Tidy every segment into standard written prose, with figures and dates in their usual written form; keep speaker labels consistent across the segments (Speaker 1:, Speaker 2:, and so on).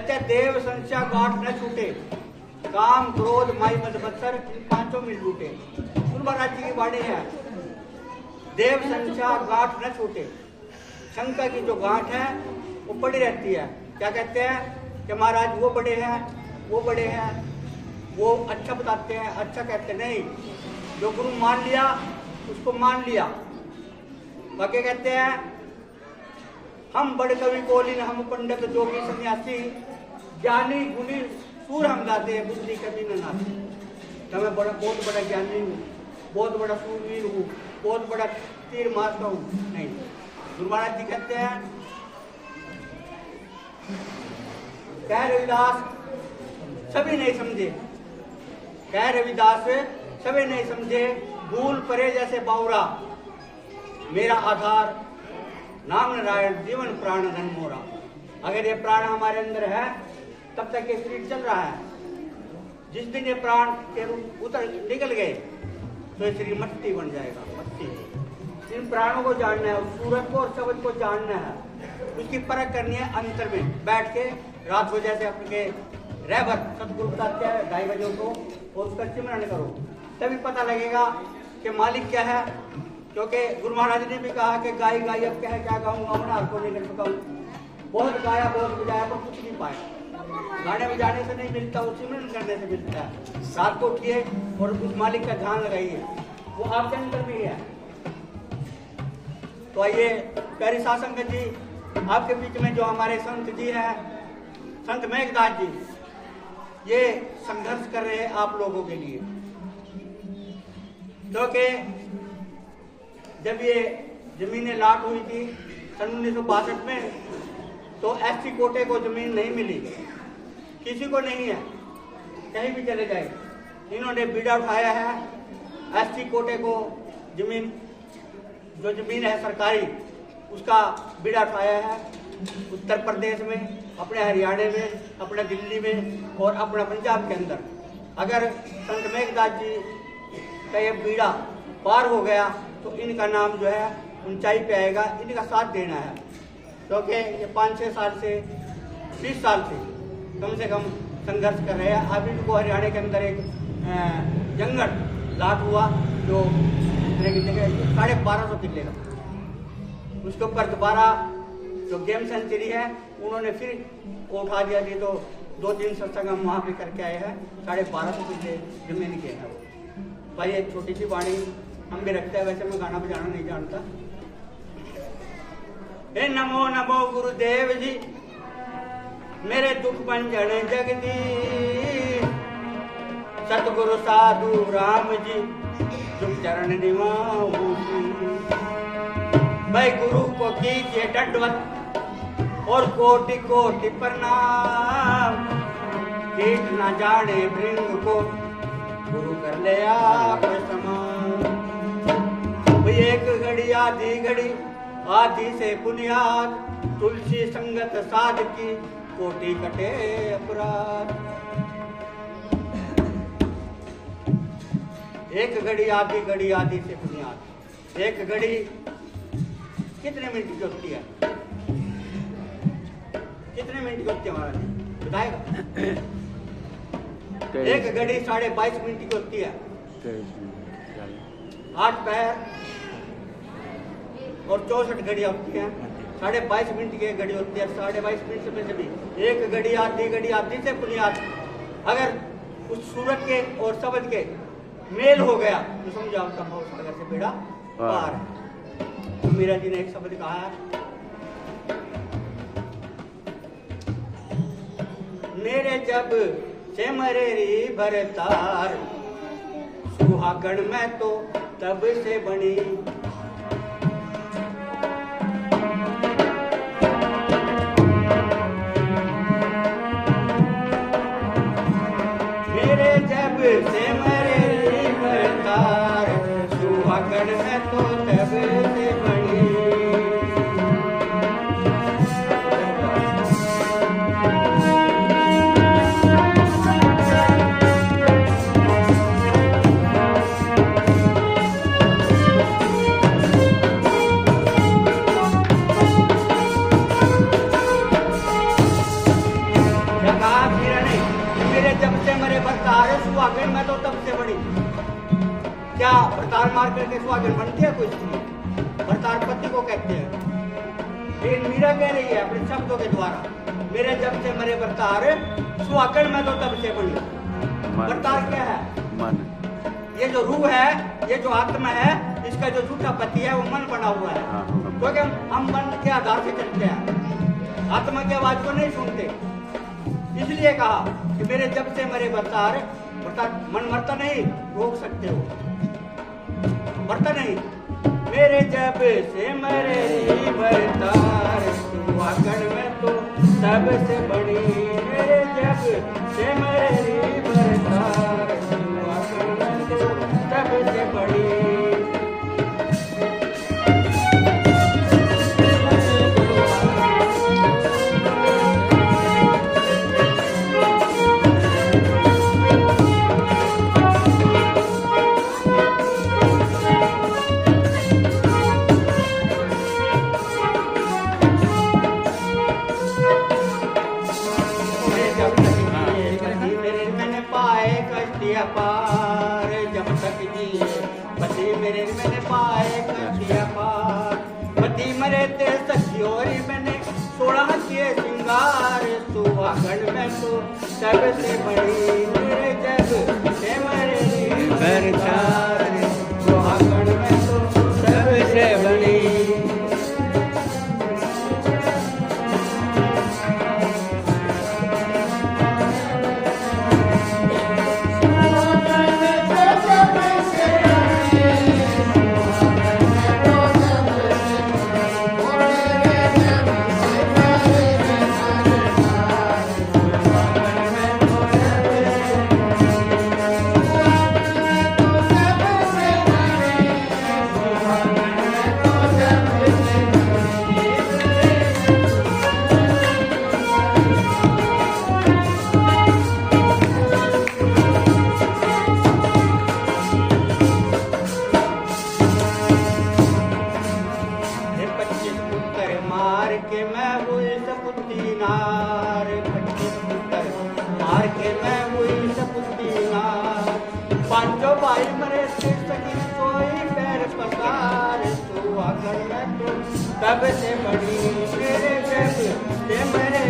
Speaker 1: कहते देव संख्या गांठ न छूटे, काम क्रोध माई मद मत्सर पांचों मिल छूटे। महाराज जी की वाणी है, देव संख्या गांठ न छूटे। शंकर की जो गांठ है वो पड़ी रहती है। क्या कहते हैं कि महाराज वो बड़े हैं, वो बड़े हैं, वो अच्छा बताते हैं, अच्छा कहते नहीं। जो गुरु मान लिया उसको मान लिया। बाकी कहते हैं हम बड़े कवि कोलिन, हम पंडित जोगी सन्यासी, ज्ञानी गुणी सूर हम गाते हैं, बुद्धि कभी न नाती। तो मैं बहुत बड़ा ज्ञानी हूँ, बहुत बड़ा सूरवीर हूँ, बहुत बड़ा तीर मारता हूँ, नहीं। गुरु महाराज जी कहते हैं, कह रविदास सभी नहीं समझे, कह रविदास सभी नहीं समझे, भूल परे जैसे बावरा, मेरा आधार नाम नारायण जीवन प्राण धन मोरा। अगर ये प्राण हमारे अंदर है तब तक ये शरीर चल रहा है। जिस दिन ये प्राण के रूप उतर निकल गए तो ये शरीर मट्टी बन जाएगा, मट्टी। इन प्राणों को जानना है, उस सूरत को और शब्द को जानना है, उसकी परख करनी है अंतर में बैठ के। रात को जैसे अपने रहबर सतगुरु बताते हैं 2:30 बजे को, और उसका सिमरन करो, तभी पता लगेगा कि मालिक क्या है। क्योंकि गुरु महाराज ने भी कहा कि गाय गाय अब क्या गाऊंगा, हर को नहीं कर सका। बहुत गाया बहुत बजाया पर कुछ नहीं पाया। गाने बजाने से नहीं मिलता, वो सिमरन करने से मिलता है। रात को उठिए और उस मालिक का ध्यान लगाइए, वो आपके अंदर भी है। तो आइए प्यारी साध संगत जी, आपके बीच में जो हमारे संत जी हैं, संत मेघदास जी, ये संघर्ष कर रहे हैं आप लोगों के लिए। क्योंकि जब ये जमीनें लाट हुई थी सन 1962 में, तो एससी कोटे को जमीन नहीं मिली, किसी को नहीं है, कहीं भी चले जाए। इन्होंने बीड़ा उठाया है, एससी कोटे को जमीन, जो जमीन है सरकारी, उसका बीड़ा उठाया है। उत्तर प्रदेश में, अपने हरियाणा में, अपने दिल्ली में और अपना पंजाब के अंदर। अगर संत मेघदास जी का ये बीड़ा पार हो गया तो इनका नाम जो है ऊंचाई पे आएगा। इनका साथ देना है, क्योंकि ये 5-6 साल से 20 साल से कम संघर्ष कर रहे हैं। अभी इनको हरियाणा के अंदर एक जंगल लाट हुआ जो 1250 किले का, उसके ऊपर दोबारा जो गेम सेंचुरी है उन्होंने फिर वो उठा दिया थी। तो 2-3 सत्संग हम वहाँ पे करके आए हैं, 1250 किले जमीन के हैं। भाई एक छोटी सी वाणी हम भी रखते हैं, वैसे मैं गाना बजाना नहीं जानता। हे नमो नमो गुरुदेव जी, मेरे दुख भंजन जगदीश, सतगुरु साधु राम जी, तुम चरण निवाऊं। भाई गुरु को कीजिए दंडवत और कोटि कोटि प्रणाम, कीट न जाने भृंग को गुरु कर ले आप समान। एक घड़ी आधी घड़ी आधी से बुनियाद, तुलसी संगत साध की कोटि कटे अपराध। एक घड़ी आधी से बुनियाद। एक घड़ी कितने मिनट की होती है? कितने मिनट की होती है महाराज बताएगा? एक घड़ी 22.5 मिनट की होती है। 8 पैर और 64 घड़ियां होती हैं। 22.5 मिनट की घड़ी होती है। 22.5 मिनट में से भी एक घड़ी आधी से बुनियाद। अगर उस सूरत के और शब्द के मेल हो गया तो समझो आपका भाव सागर से बेड़ा पार है। तो मीरा जी ने एक शब्द कहा है, मेरे जब से मरे री भरतार, सुहागण में तो तब से बनी। मेरे जब से मरे री भरतार, सुहागण में तो तब से बनी। जब से मरे भरतार सुहागन मैं तो तब से बड़ी। क्या भरतार मार करके सुहागन बनती है कोई स्त्री? भरतार पति को कहते हैं। लेकिन मीरा कह रही है अपने शब्दों के द्वारा, मेरे जब से मरे भरतार सुहागन मैं तो तब से बड़ी। भरतार क्या है?
Speaker 2: मन।
Speaker 1: ये जो रूह है, ये जो आत्मा है, इसका जो झूठा पति है वो मन बना हुआ है। क्योंकि हम मन के आधार से चलते हैं, आत्मा की आवाज को नहीं सुनते। इसलिए कहा कि मेरे जब से मरे भरतार, मन मरता नहीं, रोक सकते हो, मरता नहीं। मेरे जब से मरे भरतार सुहागन में तो सबसे बड़ी। मेरे जब से मरे भरतार सुहागन में तो सबसे बड़ी। पार जब तक जिए पति मेरे मैंने पाए कटिया पार। पति मरे ते सखियोरी मैंने 16 किए श्रृंगार। सुहागन में तो सबसे बड़ी। मेरे जब से मरे भरतार सुहागन में तो सबसे बड़ी। पांचों भाई मरे से सकी कोई पैर पसार। सुहागन में तो तब से बड़ी। मेरे जब से मरे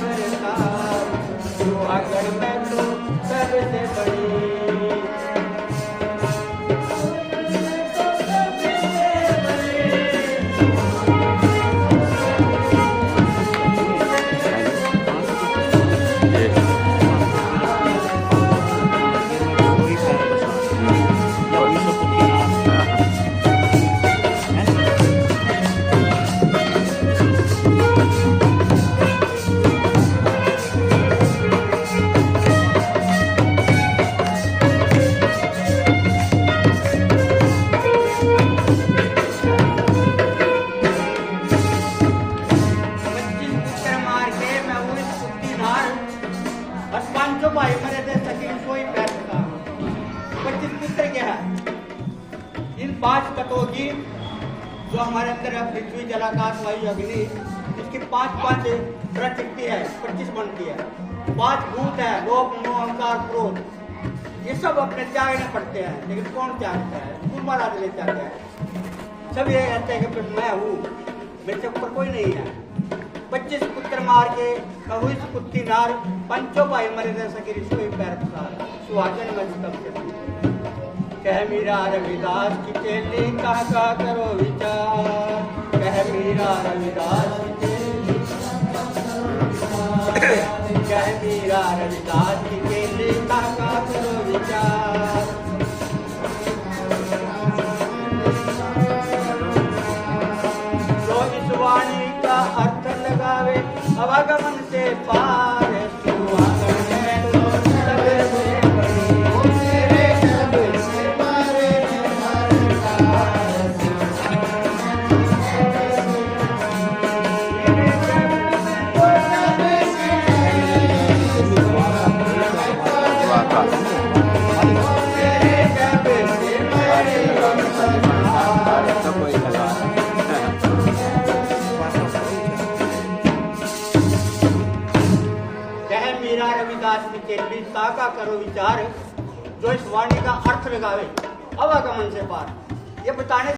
Speaker 1: भरतार सुहागन में तो तब से बड़ी। भाई मरे थे सकी कोई पैर का। 25 पुत्र क्या है? इन 5 तत्वों की जो हमारे अंदर है, पृथ्वी जल आकाश वायु अग्नि, इसकी 5 प्रकृति है, 25 बनती है। 5 भूत है, लोभ मोह अहंकार क्रोध। ये सब अपने त्यागने पड़ते हैं, लेकिन कौन त्यागता है? कुल महाराज ले त्यागते हैं। सब ये कहते हैं कि मैं हूँ, मेरे से ऊपर कोई नहीं है। 25 पुत्र मार के कहुई कुत्ती नार। पंचों भाई मरे थे सकी सोई पैर पसार। सुहागन में तब से कह मीरा रविदास की चेली कहा करो विचार। कह मीरा रविदास की चेली कह मीरा रविदास की चेली कहा करो विचार। तो इस वाणी का अर्थ लगावे अवागमन से पार। सुहागन में तो सबसे बड़ी। मेरे जब से मरे भरतार कह मीरा रविदास की चेली साका करो विचार, जो इस वाणी का अर्थ लगावे अवागमन से पार। ये बताने